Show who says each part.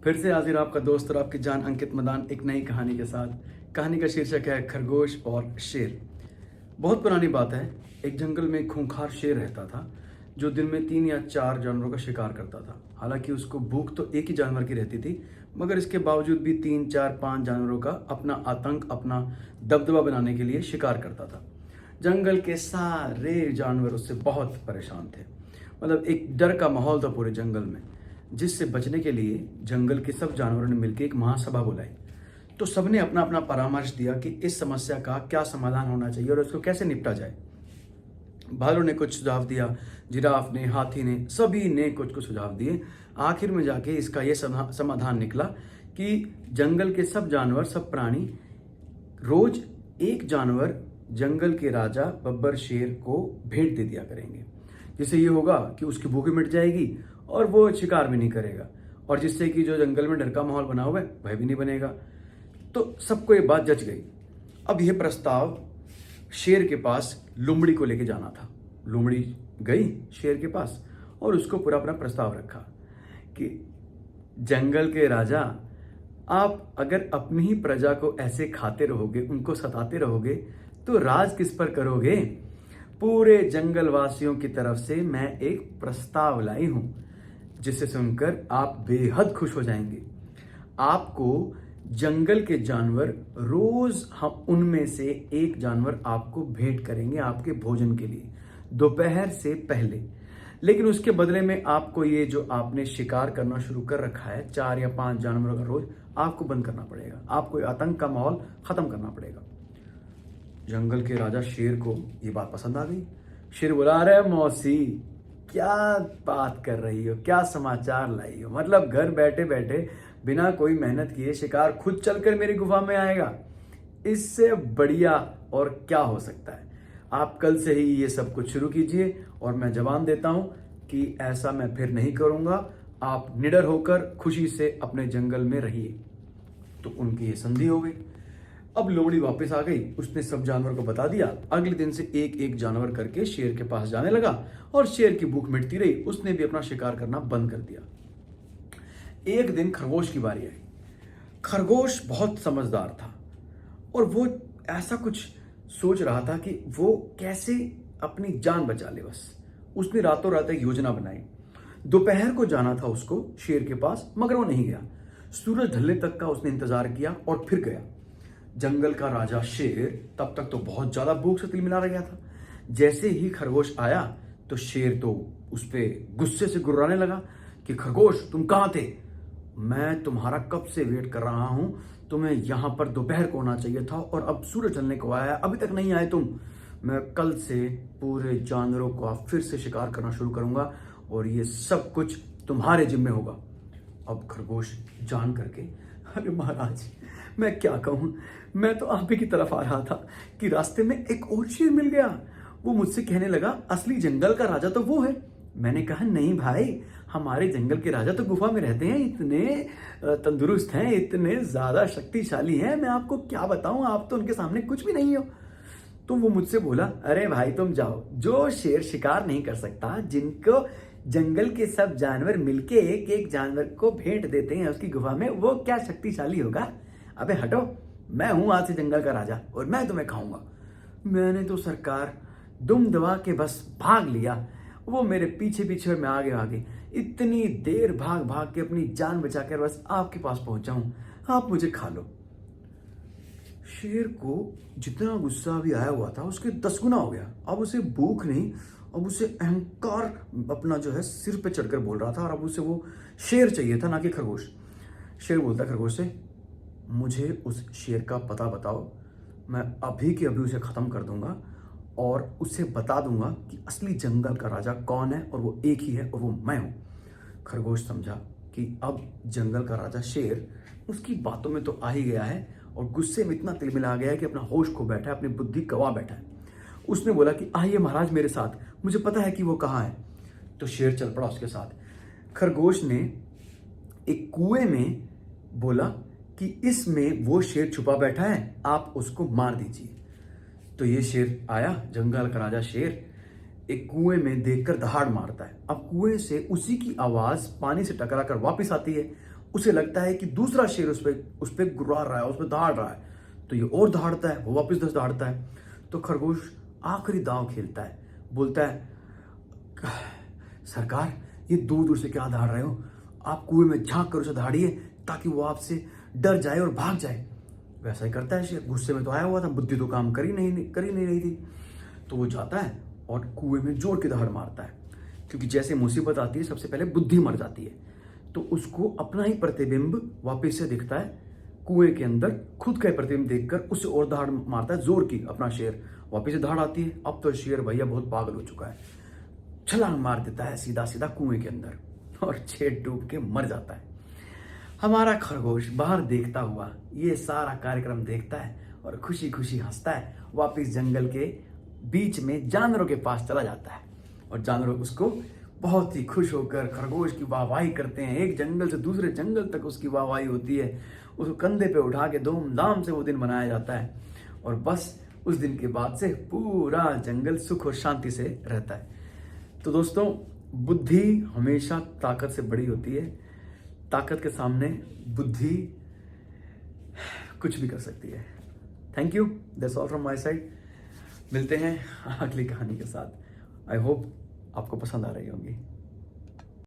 Speaker 1: फिर से हाजिर आपका दोस्त और आपकी जान अंकित मदान एक नई कहानी के साथ। कहानी का शीर्षक है खरगोश और शेर। बहुत पुरानी बात है। एक जंगल में एक खूंखार शेर रहता था जो दिन में 3 या 4 जानवरों का शिकार करता था। हालांकि उसको भूख तो एक ही जानवर की रहती थी, मगर इसके बावजूद भी 3, 4, 5 जानवरों का अपना आतंक, अपना दबदबा बनाने के लिए शिकार करता था। जंगल के सारे जानवर उससे बहुत परेशान थे। मतलब एक डर का माहौल था पूरे जंगल में, जिससे बचने के लिए जंगल के सब जानवरों ने मिलकर एक महासभा बुलाई। तो सबने अपना अपना परामर्श दिया कि इस समस्या का क्या समाधान होना चाहिए और उसको कैसे निपटा जाए। भालू ने कुछ सुझाव दिया, जिराफ ने, हाथी ने, सभी ने कुछ कुछ सुझाव दिए। आखिर में जाके इसका ये समाधान निकला कि जंगल के सब जानवर, सब प्राणी रोज एक जानवर जंगल के राजा बब्बर शेर को भेंट दे दिया करेंगे, जिससे ये होगा कि उसकी भूख भी मिट जाएगी और वो शिकार भी नहीं करेगा, और जिससे कि जो जंगल में डर का माहौल बना हुआ है वह भी नहीं बनेगा। तो सबको ये बात जच गई। अब यह प्रस्ताव शेर के पास लोमड़ी को लेके जाना था। लोमड़ी गई शेर के पास और उसको पूरा अपना प्रस्ताव रखा कि जंगल के राजा, आप अगर अपनी ही प्रजा को ऐसे खाते रहोगे, उनको सताते रहोगे, तो राज किस पर करोगे। पूरे जंगल वासियों की तरफ से मैं एक प्रस्ताव लाई हूं, जिसे सुनकर आप बेहद खुश हो जाएंगे। आपको जंगल के जानवर रोज, हम उनमें से एक जानवर आपको भेंट करेंगे आपके भोजन के लिए दोपहर से पहले। लेकिन उसके बदले में आपको ये जो आपने शिकार करना शुरू कर रखा है 4 या 5 जानवरों का रोज, आपको बंद करना पड़ेगा। आपको आतंक का माहौल खत्म करना पड़ेगा। जंगल के राजा शेर को ये बात पसंद आ गई। शेर बोला, अरे मौसी, क्या बात कर रही हो, क्या समाचार लाई हो। मतलब घर बैठे बैठे बिना कोई मेहनत किए शिकार खुद चलकर मेरी गुफा में आएगा। इससे बढ़िया और क्या हो सकता है। आप कल से ही ये सब कुछ शुरू कीजिए और मैं जवान देता हूं कि ऐसा मैं फिर नहीं करूंगा। आप निडर होकर खुशी से अपने जंगल में रहिए। तो उनकी ये संधि हो गई। अब लोमड़ी वापस आ गई। उसने सब जानवर को बता दिया। अगले दिन से एक एक जानवर करके शेर के पास जाने लगा और शेर की भूख मिटती रही। उसने भी अपना शिकार करना बंद कर दिया। एक दिन खरगोश की बारी आई। खरगोश बहुत समझदार था और वो ऐसा कुछ सोच रहा था कि वो कैसे अपनी जान बचा ले। बस उसने रातों रात एक योजना बनाई। दोपहर को जाना था उसको शेर के पास, मगर वो नहीं गया। सूरज ढलने तक का उसने इंतजार किया और फिर गया। जंगल का राजा शेर तब तक तो बहुत ज्यादा भूख से तिलमिला रह गया था। जैसे ही खरगोश आया तो शेर तो उस पर गुस्से से गुर्राने लगा कि खरगोश, तुम कहां थे? मैं तुम्हारा कब से वेट कर रहा हूं। तुम्हें यहां पर दोपहर को होना चाहिए था और अब सूरज ढलने को आया है, अभी तक नहीं आए तुम। मैं कल से पूरे जानवरों का फिर से शिकार करना शुरू करूंगा और ये सब कुछ तुम्हारे जिम्मे होगा। अब खरगोश जान करके, अरे महाराज, मैं क्या कहूं, मैं तो आप ही की तरफ आ रहा था कि रास्ते में एक और शेर मिल गया। वो मुझसे कहने लगा, असली जंगल का राजा तो वो है। मैंने कहा, नहीं भाई, हमारे जंगल के राजा तो गुफा में रहते हैं, इतने तंदुरुस्त हैं, इतने ज्यादा शक्तिशाली हैं, मैं आपको क्या बताऊं, आप तो उनके सामने कुछ भी नहीं हो। तो वो मुझसे बोला, अरे भाई तुम जाओ, जो शेर शिकार नहीं कर सकता, जिनको जंगल के सब जानवर मिलके एक एक जानवर को भेंट देते हैं उसकी गुफा में, वो क्या शक्तिशाली होगा। अबे हटो, मैं हूं आज से जंगल का राजा और मैं तुम्हें खाऊंगा। मैंने तो सरकार दुम दबा के बस भाग लिया। वो मेरे पीछे पीछे और मैं आगे आगे, इतनी देर भाग भाग के अपनी जान बचाकर बस आपके पास पहुंचा हूं। आप मुझे खा लो। शेर को जितना गुस्सा भी आया हुआ था उसके 10 गुना हो गया। अब उसे भूख नहीं, अब उसे अहंकार अपना जो है सिर पे चढ़कर बोल रहा था और अब उसे वो शेर चाहिए था, ना कि खरगोश। शेर बोलता खरगोश से, मुझे उस शेर का पता बताओ, मैं अभी के अभी उसे खत्म कर दूंगा और उसे बता दूंगा कि असली जंगल का राजा कौन है और वो एक ही है और वो मैं हूं। खरगोश समझा कि अब जंगल का राजा शेर उसकी बातों में तो आ ही गया है और गुस्से में इतना तिलमिला गया है कि अपना होश खो बैठा है, अपनी बुद्धि गवा बैठा है। उसने बोला कि आइए महाराज मेरे साथ, मुझे पता है कि वो कहाँ है। तो शेर चल पड़ा उसके साथ। खरगोश ने एक कुएं में बोला कि इसमें वो शेर छुपा बैठा है, आप उसको मार दीजिए। तो ये शेर आया, जंगल का राजा शेर, एक कुएं में देखकर दहाड़ मारता है। अब कुएं से उसी की आवाज पानी से टकराकर वापस आती है। उसे लगता है कि दूसरा शेर उस पे गुर्रा रहा है, उस पर दहाड़ रहा है। तो ये और दहाड़ता है, वो वापस 10 दहाड़ता है। तो खरगोश आखिरी दांव खेलता है, बोलता है, सरकार ये दूर दूर से क्या दहाड़ रहे हो, आप कुएं में झांक कर उसे दहाड़िए ताकि वो आपसे डर जाए और भाग जाए। वैसा ही करता है शेर, गुस्से में तो आया हुआ था, बुद्धि तो काम कर ही नहीं रही थी। तो वो जाता है और कुएं में जोर की दहाड़ मारता है, क्योंकि जैसे मुसीबत आती है सबसे पहले बुद्धि मर जाती है। तो उसको अपना ही प्रतिबिंब वापस से दिखता है कुएं के अंदर, खुद का ही प्रतिबिंब देखकर उसे और दहाड़ मारता है जोर की अपना शेर, वापस से दहाड़ आती है। अब तो शेर भैया बहुत पागल हो चुका है, छलांग मार देता है सीधा सीधा कुएं के अंदर और शेर डूब के मर जाता है। हमारा खरगोश बाहर देखता हुआ ये सारा कार्यक्रम देखता है और खुशी खुशी हंसता है, वापस जंगल के बीच में जानवरों के पास चला जाता है। और जानवर उसको बहुत ही खुश होकर खरगोश की वाहवाही करते हैं, एक जंगल से दूसरे जंगल तक उसकी वाहवाही होती है। उसको कंधे पे उठा के धूमधाम से वो दिन मनाया जाता है। और बस उस दिन के बाद से पूरा जंगल सुख और शांति से रहता है। तो दोस्तों, बुद्धि हमेशा ताकत से बड़ी होती है। ताकत के सामने बुद्धि कुछ भी कर सकती है। Thank you, that's all from my side. मिलते हैं अगली कहानी के साथ। आई होप आपको पसंद आ रही होगी।